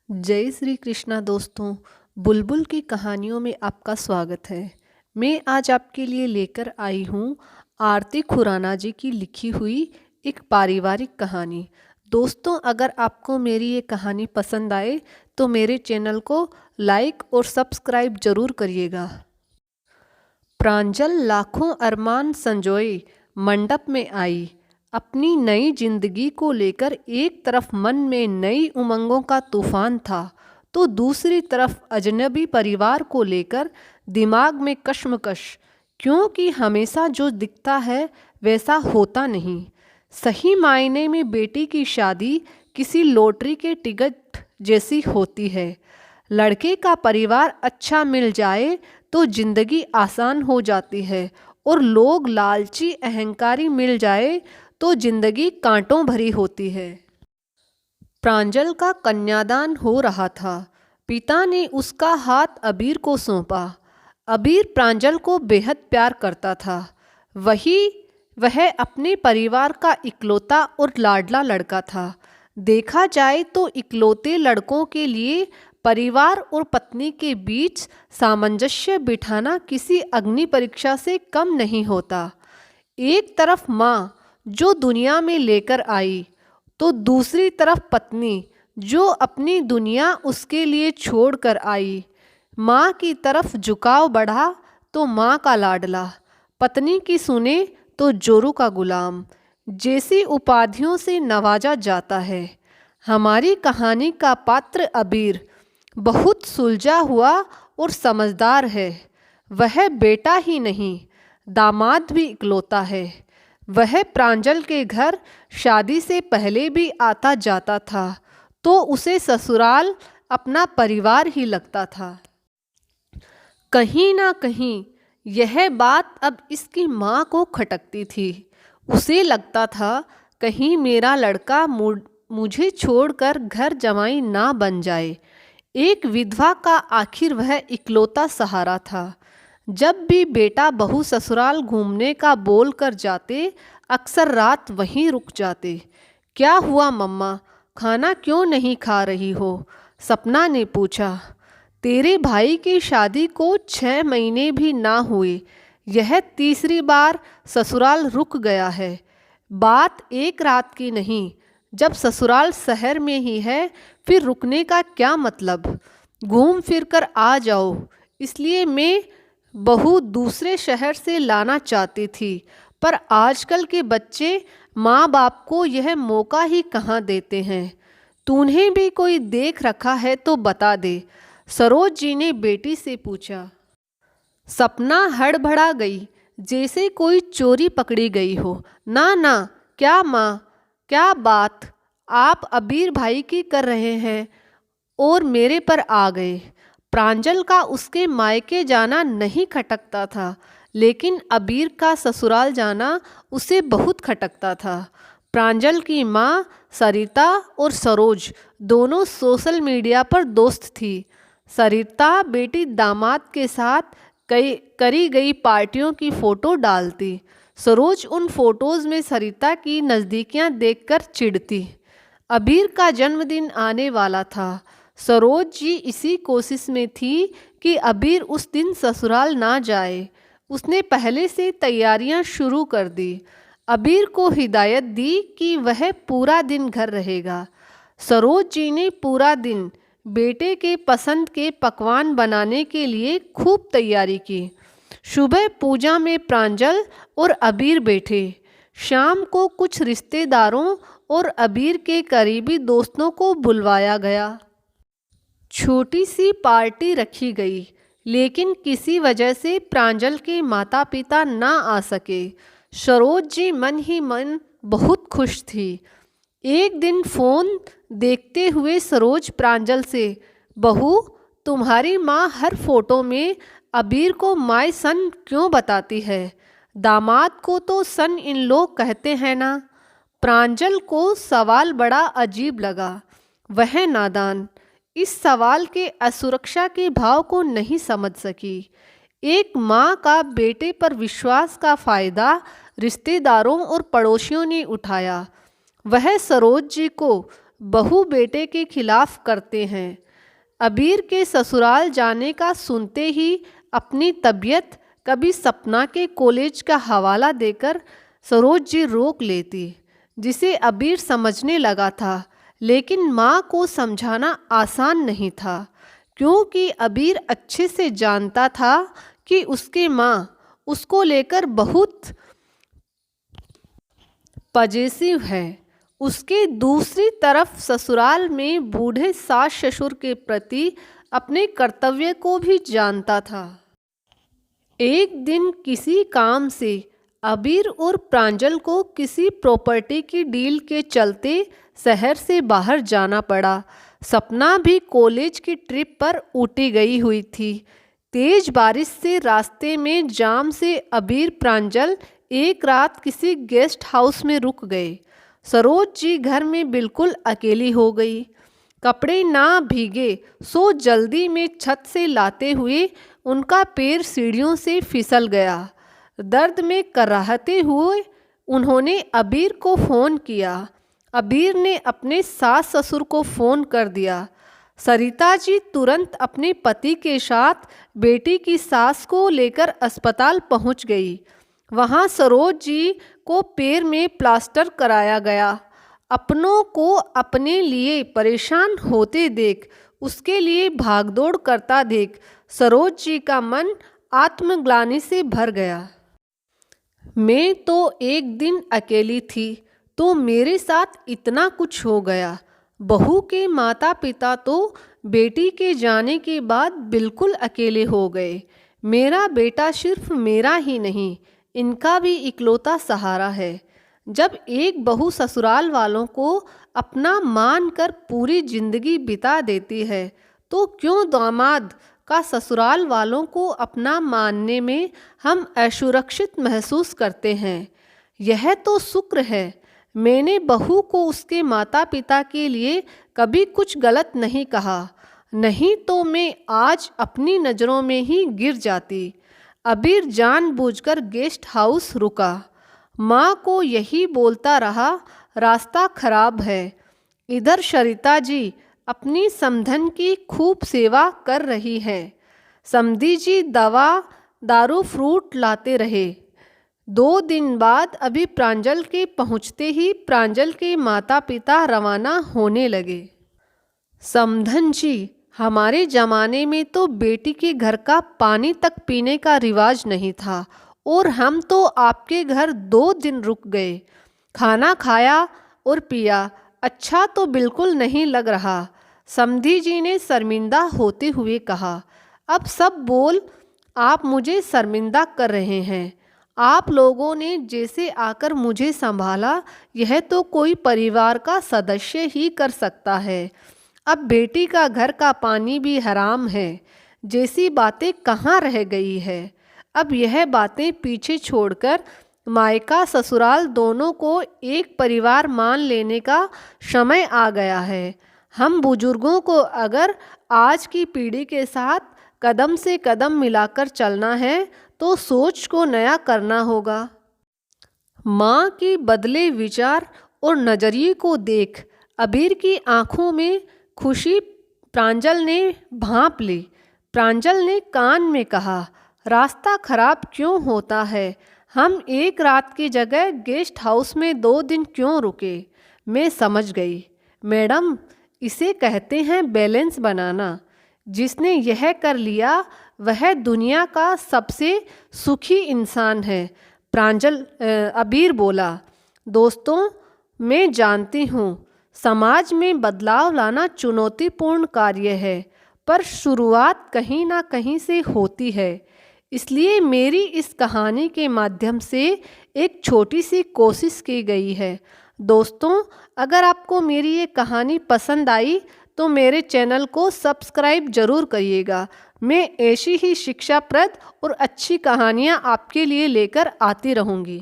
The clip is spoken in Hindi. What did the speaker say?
जय श्री कृष्णा दोस्तों। बुलबुल की कहानियों में आपका स्वागत है। मैं आज आपके लिए लेकर आई हूँ आरती खुराना जी की लिखी हुई एक पारिवारिक कहानी। दोस्तों, अगर आपको मेरी ये कहानी पसंद आए तो मेरे चैनल को लाइक और सब्सक्राइब ज़रूर करिएगा। प्रांजल लाखों अरमान संजोए मंडप में आई। अपनी नई जिंदगी को लेकर एक तरफ मन में नई उमंगों का तूफान था तो दूसरी तरफ अजनबी परिवार को लेकर दिमाग में कश्मकश, क्योंकि हमेशा जो दिखता है वैसा होता नहीं। सही मायने में बेटी की शादी किसी लॉटरी के टिकट जैसी होती है। लड़के का परिवार अच्छा मिल जाए तो जिंदगी आसान हो जाती है और लोग लालची अहंकारी मिल जाए तो जिंदगी कांटों भरी होती है। प्रांजल का कन्यादान हो रहा था। पिता ने उसका हाथ अबीर को सौंपा। अबीर प्रांजल को बेहद प्यार करता था। वह अपने परिवार का इकलौता और लाडला लड़का था। देखा जाए तो इकलौते लड़कों के लिए परिवार और पत्नी के बीच सामंजस्य बिठाना किसी अग्नि परीक्षा से कम नहीं होता। एक तरफ माँ जो दुनिया में लेकर आई तो दूसरी तरफ पत्नी जो अपनी दुनिया उसके लिए छोड़ कर आई। माँ की तरफ झुकाव बढ़ा तो माँ का लाडला, पत्नी की सुने तो जोरू का गुलाम जैसी उपाधियों से नवाजा जाता है। हमारी कहानी का पात्र अबीर बहुत सुलझा हुआ और समझदार है। वह बेटा ही नहीं, दामाद भी इकलौता है। वह प्रांजल के घर शादी से पहले भी आता जाता था तो उसे ससुराल अपना परिवार ही लगता था। कहीं ना कहीं यह बात अब इसकी माँ को खटकती थी। उसे लगता था कहीं मेरा लड़का मुझे छोड़कर घर जमाई ना बन जाए। एक विधवा का आखिर वह इकलौता सहारा था। जब भी बेटा बहू ससुराल घूमने का बोल कर जाते, अक्सर रात वहीं रुक जाते। क्या हुआ मम्मा, खाना क्यों नहीं खा रही हो? सपना ने पूछा। तेरे भाई की शादी को 6 महीने भी ना हुए, यह तीसरी बार ससुराल रुक गया है। बात एक रात की नहीं, जब ससुराल शहर में ही है फिर रुकने का क्या मतलब? घूम फिर कर आ जाओ। इसलिए मैं बहू दूसरे शहर से लाना चाहती थी, पर आजकल के बच्चे माँ बाप को यह मौका ही कहाँ देते हैं। तूने भी कोई देख रखा है तो बता दे, सरोज जी ने बेटी से पूछा। सपना हड़बड़ा गई जैसे कोई चोरी पकड़ी गई हो। ना ना, क्या माँ, क्या बात आप अबीर भाई की कर रहे हैं और मेरे पर आ गए? प्रांजल का उसके मायके जाना नहीं खटकता था, लेकिन अबीर का ससुराल जाना उसे बहुत खटकता था। प्रांजल की माँ सरिता और सरोज दोनों सोशल मीडिया पर दोस्त थी। सरिता बेटी दामाद के साथ करी गई पार्टियों की फ़ोटो डालती। सरोज उन फोटोज़ में सरिता की नज़दीकियाँ देखकर चिढ़ती। अबीर का जन्मदिन आने वाला था। सरोज जी इसी कोशिश में थी कि अबीर उस दिन ससुराल ना जाए। उसने पहले से तैयारियां शुरू कर दी। अबीर को हिदायत दी कि वह पूरा दिन घर रहेगा। सरोज जी ने पूरा दिन बेटे के पसंद के पकवान बनाने के लिए खूब तैयारी की। सुबह पूजा में प्रांजल और अबीर बैठे। शाम को कुछ रिश्तेदारों और अबीर के करीबी दोस्तों को बुलवाया गया। छोटी सी पार्टी रखी गई, लेकिन किसी वजह से प्रांजल के माता पिता ना आ सके। सरोज जी मन ही मन बहुत खुश थी। एक दिन फ़ोन देखते हुए सरोज प्रांजल से, बहू, तुम्हारी माँ हर फोटो में अबीर को माय सन क्यों बताती है? दामाद को तो सन इन लोग कहते हैं ना? प्रांजल को सवाल बड़ा अजीब लगा। वह नादान इस सवाल के असुरक्षा के भाव को नहीं समझ सकी। एक माँ का बेटे पर विश्वास का फायदा रिश्तेदारों और पड़ोसियों ने उठाया। वह सरोज जी को बहू बेटे के खिलाफ करते हैं। अबीर के ससुराल जाने का सुनते ही अपनी तबीयत कभी सपना के कॉलेज का हवाला देकर सरोज जी रोक लेती, जिसे अबीर समझने लगा था। लेकिन माँ को समझाना आसान नहीं था, क्योंकि अबीर अच्छे से जानता था कि उसके माँ उसको लेकर बहुत पजेसिव है। उसके दूसरी तरफ ससुराल में बूढ़े सास ससुर के प्रति अपने कर्तव्य को भी जानता था। एक दिन किसी काम से अबीर और प्रांजल को किसी प्रॉपर्टी की डील के चलते शहर से बाहर जाना पड़ा। सपना भी कॉलेज की ट्रिप पर ऊटी गई हुई थी। तेज बारिश से रास्ते में जाम से अबीर प्रांजल एक रात किसी गेस्ट हाउस में रुक गए। सरोज जी घर में बिल्कुल अकेली हो गई। कपड़े ना भीगे सो जल्दी में छत से लाते हुए उनका पैर सीढ़ियों से फिसल गया। दर्द में कराहते हुए उन्होंने अबीर को फ़ोन किया। अबीर ने अपने सास ससुर को फ़ोन कर दिया। सरिता जी तुरंत अपने पति के साथ बेटी की सास को लेकर अस्पताल पहुंच गई। वहां सरोज जी को पैर में प्लास्टर कराया गया। अपनों को अपने लिए परेशान होते देख, उसके लिए भागदौड़ करता देख सरोज जी का मन आत्मग्लानि से भर गया। मैं तो एक दिन अकेली थी तो मेरे साथ इतना कुछ हो गया। बहू के माता पिता तो बेटी के जाने के बाद बिल्कुल अकेले हो गए। मेरा बेटा सिर्फ मेरा ही नहीं, इनका भी इकलौता सहारा है। जब एक बहू ससुराल वालों को अपना मानकर पूरी जिंदगी बिता देती है, तो क्यों दामाद का ससुराल वालों को अपना मानने में हम असुरक्षित महसूस करते हैं। यह तो शुक्र है मैंने बहू को उसके माता पिता के लिए कभी कुछ गलत नहीं कहा, नहीं तो मैं आज अपनी नज़रों में ही गिर जाती। अबीर जानबूझकर गेस्ट हाउस रुका। माँ को यही बोलता रहा, रास्ता खराब है। इधर सरिता जी अपनी समधन की खूब सेवा कर रही है। समधी जी दवा दारू फ्रूट लाते रहे। 2 दिन बाद अभी प्रांजल के पहुँचते ही प्रांजल के माता पिता रवाना होने लगे। समधन जी, हमारे ज़माने में तो बेटी के घर का पानी तक पीने का रिवाज नहीं था और हम तो आपके घर 2 दिन रुक गए। खाना खाया और पिया, अच्छा तो बिल्कुल नहीं लग रहा। समधी जी ने शर्मिंदा होते हुए कहा। अब सब बोल आप मुझे शर्मिंदा कर रहे हैं। आप लोगों ने जैसे आकर मुझे संभाला, यह तो कोई परिवार का सदस्य ही कर सकता है। अब बेटी का घर का पानी भी हराम है जैसी बातें कहाँ रह गई है। अब यह बातें पीछे छोड़कर मायका ससुराल दोनों को एक परिवार मान लेने का समय आ गया है। हम बुजुर्गों को अगर आज की पीढ़ी के साथ कदम से कदम मिलाकर चलना है तो सोच को नया करना होगा। माँ के बदले विचार और नज़रिए को देख अबीर की आंखों में खुशी प्रांजल ने भांप ली। प्रांजल ने कान में कहा, रास्ता खराब क्यों होता है? हम एक रात की जगह गेस्ट हाउस में 2 दिन क्यों रुके? मैं समझ गई मैडम, इसे कहते हैं बैलेंस बनाना। जिसने यह कर लिया वह दुनिया का सबसे सुखी इंसान है। अबीर बोला। दोस्तों, मैं जानती हूँ समाज में बदलाव लाना चुनौतीपूर्ण कार्य है, पर शुरुआत कहीं ना कहीं से होती है। इसलिए मेरी इस कहानी के माध्यम से एक छोटी सी कोशिश की गई है। दोस्तों, अगर आपको मेरी ये कहानी पसंद आई तो मेरे चैनल को सब्सक्राइब ज़रूर करिएगा। मैं ऐसी ही शिक्षाप्रद और अच्छी कहानियाँ आपके लिए लेकर आती रहूँगी।